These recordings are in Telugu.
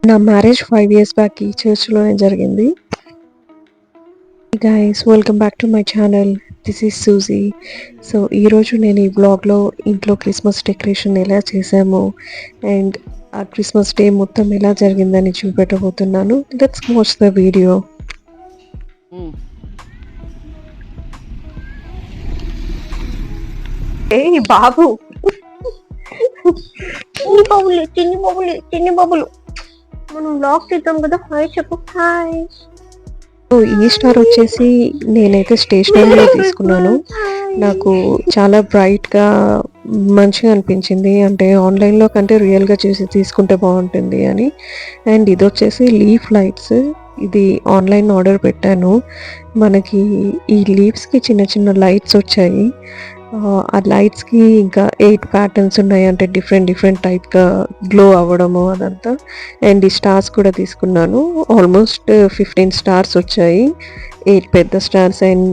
నా మ్యారేజ్ 5 ఇయర్స్ బ్యాక్ ఈ చర్చ్‌లోనే జరిగింది. Guys welcome back to my channel. This is Suzy. So ఈరోజు నేను ఈ వ్లాగ్లో ఇంట్లో క్రిస్మస్ డెకరేషన్ ఎలా చేసాము అండ్ ఆ క్రిస్మస్ డే మొత్తం ఎలా జరిగిందని చూపెట్టబోతున్నాను. Let's watch the video. ఏ బాబు, చిన్ని బాబులు మనం వ్లాగ్ తీద్దాం కదా. హాయ్ చెప్పు. హాయ్. ఈ స్టార్ వచ్చేసి నేనైతే స్టేషనరీలో తీసుకున్నాను. నాకు చాలా బ్రైట్గా మంచిగా అనిపించింది. అంటే ఆన్లైన్లో కంటే రియల్గా చేసి తీసుకుంటే బాగుంటుంది అని. అండ్ ఇది వచ్చేసి లీఫ్ లైట్స్. ఇది ఆన్లైన్ ఆర్డర్ పెట్టాను. మనకి ఈ లీవ్స్కి చిన్న చిన్న లైట్స్ వచ్చాయి. ఆ లైట్స్కి ఇంకా 8 ప్యాటర్న్స్ ఉన్నాయి. అంటే డిఫరెంట్ టైప్గా గ్లో అవ్వడము అదంతా. అండ్ ఈ స్టార్స్ కూడా తీసుకున్నాను. ఆల్మోస్ట్ 15 స్టార్స్ వచ్చాయి. 8 పెద్ద స్టార్స్ అండ్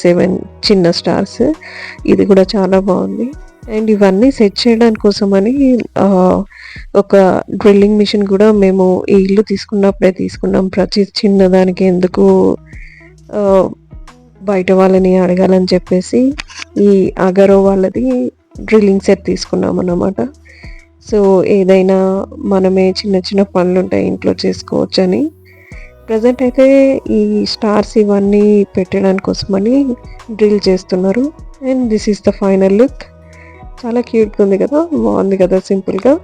7 చిన్న స్టార్స్. ఇది కూడా చాలా బాగుంది. అండ్ ఇవన్నీ సెట్ చేయడానికి కోసమని ఒక డ్రిల్లింగ్ మిషన్ కూడా మేము ఈ ఇల్లు తీసుకున్నప్పుడే తీసుకున్నాం. ప్రతి చిన్నదానికి ఎందుకు బయట వాళ్ళని అడగాలని చెప్పేసి ఈ అగరో వాళ్ళది డ్రిల్లింగ్ సెట్ తీసుకున్నాం అన్నమాట. సో ఏదైనా మనమే చిన్న చిన్న పనులు ఉంటాయి ఇంట్లో చేసుకోవచ్చు అని. ప్రజెంట్ అయితే ఈ స్టార్స్ ఇవన్నీ పెట్టడానికి కోసమని డ్రిల్ చేస్తున్నారు. And this is the final look. చాలా క్యూట్గా ఉంది కదా, బాగుంది కదా సింపుల్గా.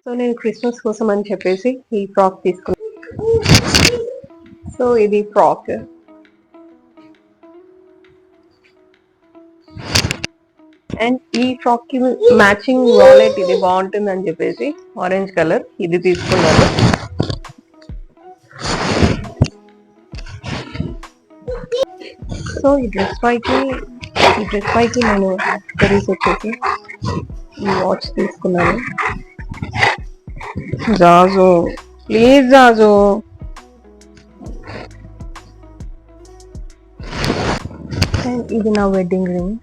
సో నేను క్రిస్మస్ కోసం అని చెప్పేసి ఈ ఫ్రాక్ తీసుకున్నాను. సో ఇది ఫ్రాక్. అండ్ ఈ ఫ్రాక్ కి మ్యాచింగ్ వాలెట్ ఇది బాగుంటుంది అని చెప్పేసి ఆరెంజ్ కలర్ ఇది తీసుకున్నాను. సో ఈ డ్రెస్ పైకి నేను యాక్సెసరీస్ వచ్చేసి ఈ వాచ్ తీసుకున్నాను. జాజో ప్లీజ్ జాజో. అండ్ ఇది నా వెడ్డింగ్ రింగ్.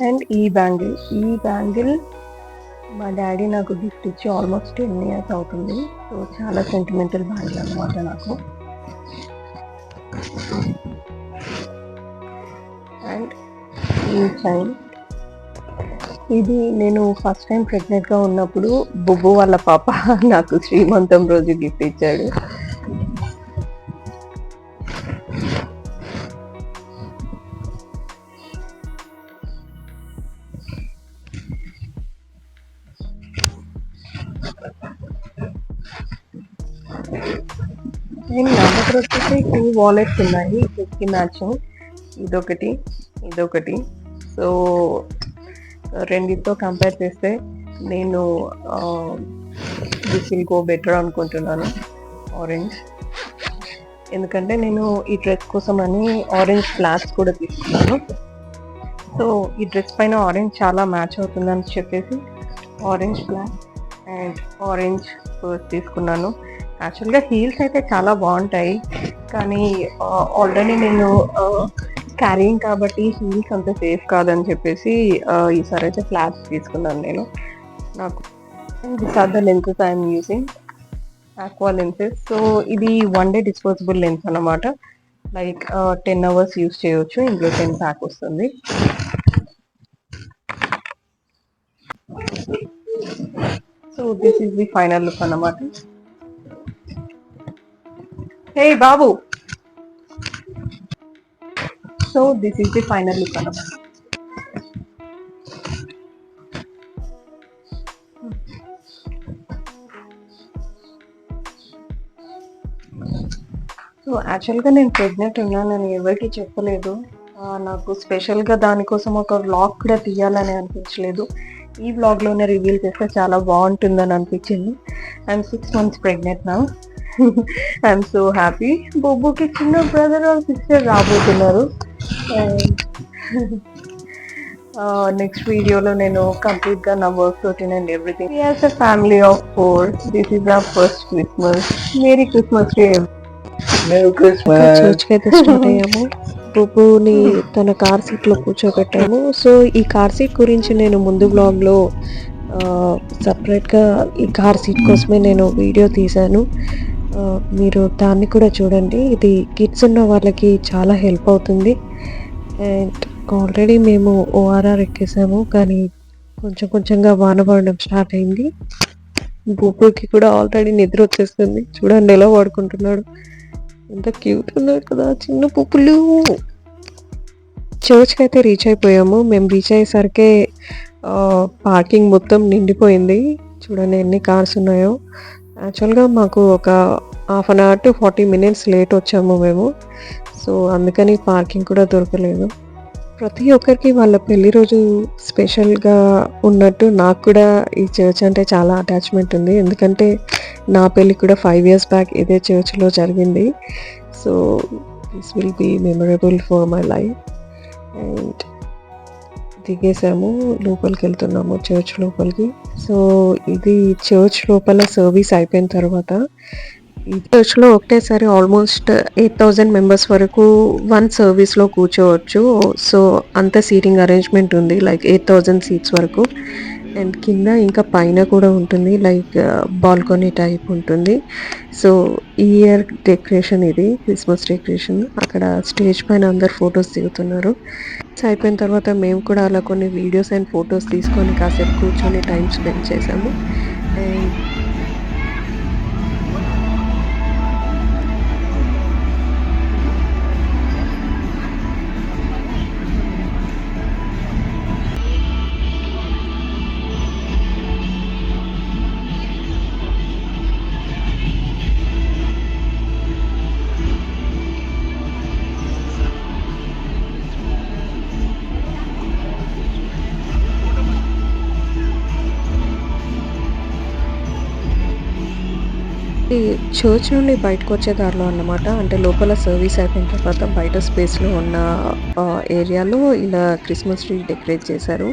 అండ్ ఈ బ్యాంగిల్ మా డాడీ నాకు గిఫ్ట్ ఇచ్చి ఆల్మోస్ట్ 10 ఇయర్స్ అవుతుంది. సో చాలా సెంటిమెంటల్ బ్యాంగిల్ అనమాట నాకు. అండ్ ఈ చైన్ ఇది నేను ఫస్ట్ టైం ప్రెగ్నెంట్గా ఉన్నప్పుడు బుబ్బు వాళ్ళ పాప నాకు శ్రీమంతం రోజు గిఫ్ట్ ఇచ్చాడు. నేను నా దగ్గర వచ్చేసి 2 వాలెట్స్ ఉన్నాయి డ్రెస్కి మ్యాచింగ్. ఇదొకటి. సో రెండితో కంపేర్ చేస్తే నేను దిస్ విల్ గో బెటర్ అనుకుంటున్నాను, ఆరెంజ్. ఎందుకంటే నేను ఈ డ్రెస్ కోసం అని ఆరెంజ్ ఫ్లాట్స్ కూడా తీసుకున్నాను. సో ఈ డ్రెస్ పైన ఆరెంజ్ చాలా మ్యాచ్ అవుతుందని చెప్పేసి orange flat and orange purse తీసుకున్నాను. యాక్చువల్గా హీల్స్ అయితే చాలా బాగుంటాయి, కానీ ఆల్రెడీ నేను క్యారింగ్ కాబట్టి హీల్స్ అంత సేఫ్ కాదని చెప్పేసి ఈసారి అయితే ఫ్లాట్స్ తీసుకున్నాను నేను. నాకు this are the lenses I'm using, aqua lenses. So ఇది 1 డే డిస్పోజబుల్ లెన్స్ అనమాట. లైక్ 10 hours యూజ్ చేయవచ్చు. ఇందులో 10 ప్యాక్ వస్తుంది. So this is the final look అన్నమాట. హే బాబు. So this is the final look అన్నమాట. సో యాక్చువల్గా నేను ప్రెగ్నెంట్ ఉన్నానని ఎవరికి చెప్పలేదు. నాకు స్పెషల్గా దానికోసం ఒక వ్లాగ్ కూడా తీయాలని అనిపించలేదు. ఈ వ్లాగ్లోనే రివీల్ చేస్తే చాలా బాగుంటుందని అనిపించింది. ఐఎమ్ 6 months ప్రెగ్నెంట్ నా. I'm so happy. బొబ్బుకి చిన్న బ్రదర్ ఆర్ సిస్టర్ రాబోతున్నారు. నెక్స్ట్ వీడియోలో నేను కంప్లీట్గా నా work routine and everything. As a family of 4, this is our first Christmas. Merry Christmas day. చర్చ్కి అయితే స్టార్ట్ అయ్యాము. బుబ్బుని తన కార్ సీట్లో కూర్చోబెట్టాము. సో ఈ కార్ సీట్ గురించి నేను ముందు బ్లాగ్లో సపరేట్గా ఈ కార్ సీట్ కోసమే నేను వీడియో తీశాను. మీరు దాన్ని కూడా చూడండి. ఇది కిడ్స్ ఉన్న వాళ్ళకి చాలా హెల్ప్ అవుతుంది. అండ్ ఆల్రెడీ మేము ఓఆర్ఆర్ ఎక్కేసాము, కానీ కొంచెం కొంచెంగా వాన పడడం స్టార్ట్ అయింది. బుబ్బుకి కూడా ఆల్రెడీ నిద్ర వచ్చేస్తుంది. చూడండి ఎలా పడుకుంటున్నాడు, ఎంత క్యూట్ ఉన్నారు కదా చిన్న పుప్పులు. చర్చ్కి అయితే రీచ్ అయిపోయాము. మేము రీచ్ అయ్యేసరికి పార్కింగ్ మొత్తం నిండిపోయింది. చూడండి ఎన్ని కార్స్ ఉన్నాయో. యాక్చువల్గా మాకు ఒక half an hour to 40 minutes late వచ్చాము మేము. సో అందుకని పార్కింగ్ కూడా దొరకలేదు. ప్రతి ఒక్కరికి వాళ్ళ పెళ్లి రోజు స్పెషల్గా ఉన్నట్టు నాకు కూడా ఈ చర్చ్ అంటే చాలా అటాచ్మెంట్ ఉంది. ఎందుకంటే నా పెళ్ళి కూడా 5 years బ్యాక్ ఇదే చర్చ్లో జరిగింది. So this will be memorable for my life. And దిగేసాము, లోపలికి వెళ్తున్నాము చర్చ్ లోపలికి. సో ఇది చర్చ్ లోపల సర్వీస్ అయిపోయిన తర్వాత ఈ చర్చ్లో ఒకటేసారి ఆల్మోస్ట్ 8,000 members వరకు వన్ సర్వీస్లో కూర్చోవచ్చు. సో అంత సీటింగ్ అరేంజ్మెంట్ ఉంది, లైక్ 8,000 seats వరకు. అండ్ కింద ఇంకా పైన కూడా ఉంటుంది, లైక్ బాల్కనీ టైప్ ఉంటుంది. సో ఈ ఇయర్ డెకరేషన్ ఇది క్రిస్మస్ డెకరేషన్. అక్కడ స్టేజ్ పైన అందరు ఫొటోస్ దిగుతున్నారు. అయిపోయిన తర్వాత మేము కూడా అలా కొన్ని వీడియోస్ అండ్ ఫొటోస్ తీసుకొని కాసేపు కూర్చొని టైం స్పెండ్ చేసాము. అండ్ ఈ చర్చ్ నుండి బయటకు వచ్చే దారిలో అన్నమాట. అంటే లోపల సర్వీస్ అయిపోయిన తర్వాత బయట స్పేస్లో ఉన్న ఏరియాలో ఇలా క్రిస్మస్ ట్రీ డెకరేట్ చేశారు.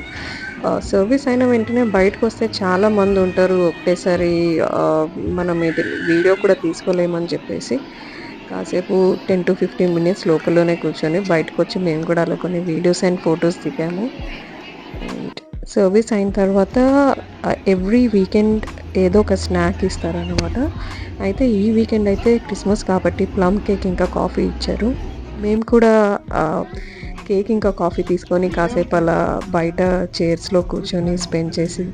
సర్వీస్ అయిన వెంటనే బయటకు వస్తే చాలా మంది ఉంటారు ఒకటేసారి. మనం ఇది వీడియో కూడా తీసుకోలేమని చెప్పేసి కాసేపు 10 to 15 minutes లోపలనే కూర్చొని బయటకు వచ్చి మేము కూడా అలా కొన్ని వీడియోస్ అండ్ ఫొటోస్ దిగాము. అండ్ సర్వీస్ అయిన తర్వాత ఎవ్రీ వీకెండ్ ఏదో ఒక స్నాక్ ఇస్తారన్నమాట. అయితే ఈ వీకెండ్ అయితే క్రిస్మస్ కాబట్టి ప్లమ్ కేక్ ఇంకా కాఫీ ఇచ్చారు. మేము కూడా కేక్ ఇంకా కాఫీ తీసుకొని కాసేపు అలా బయట చైర్స్లో కూర్చొని స్పెండ్ చేసి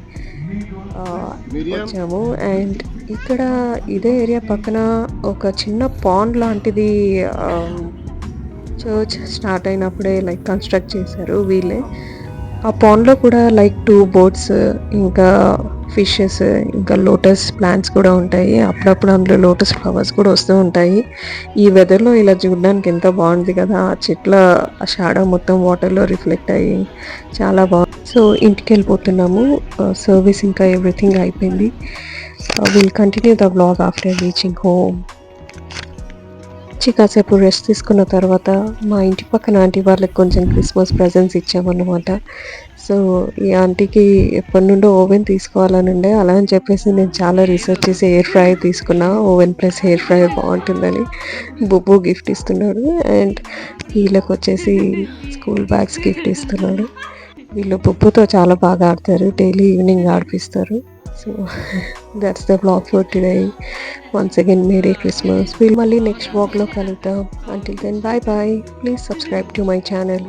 వచ్చాము. అండ్ ఇక్కడ ఇదే ఏరియా పక్కన ఒక చిన్న పాండ్ లాంటిది చర్చ్ స్టార్ట్ అయినప్పుడే లైక్ కన్స్ట్రక్ట్ చేశారు వీళ్ళే. ఆ పాండ్లో కూడా లైక్ 2 boats ఇంకా ఫిషెస్ ఇంకా లోటస్ ప్లాంట్స్ కూడా ఉంటాయి. అప్పుడప్పుడు అందులో లోటస్ ఫ్లవర్స్ కూడా వస్తూ ఉంటాయి. ఈ వెదర్లో ఇలా చూడడానికి ఎంత బాగుంది కదా. ఆ చెట్ల ఆ షాడో మొత్తం వాటర్లో రిఫ్లెక్ట్ అయ్యి చాలా బాగుంది. సో ఇంటికి వెళ్ళిపోతున్నాము. సర్వీస్ ఇంకా ఎవ్రీథింగ్ అయిపోయింది. Will continue the vlog after reaching home. కాసేపు రెస్ట్ తీసుకున్న తర్వాత మా ఇంటి పక్కన ఆంటీ వాళ్ళకి కొంచెం క్రిస్మస్ ప్రజెంట్స్ ఇచ్చామన్నమాట. సో ఈ ఆంటీకి ఎప్పటి నుండో ఓవెన్ తీసుకోవాలని ఉండే, అలా అని చెప్పేసి నేను చాలా రీసెర్చ్ చేసి ఎయిర్ ఫ్రైయర్ తీసుకున్నా. ఓవెన్ ప్లస్ ఎయిర్ ఫ్రైయర్ బాగుంటుందని బుబ్బు గిఫ్ట్ ఇస్తున్నాడు. అండ్ వీళ్ళకి వచ్చేసి స్కూల్ బ్యాగ్స్ గిఫ్ట్ ఇస్తున్నాడు. వీళ్ళు బుబ్బుతో చాలా బాగా ఆడతారు, డైలీ ఈవినింగ్ ఆడిపిస్తారు. So that's the vlog for today. Once again merry Christmas. వీళ్ళు మళ్ళీ నెక్స్ట్ వ్లాగ్లో కలుద్దాం. Until then bye bye. Please subscribe to my channel.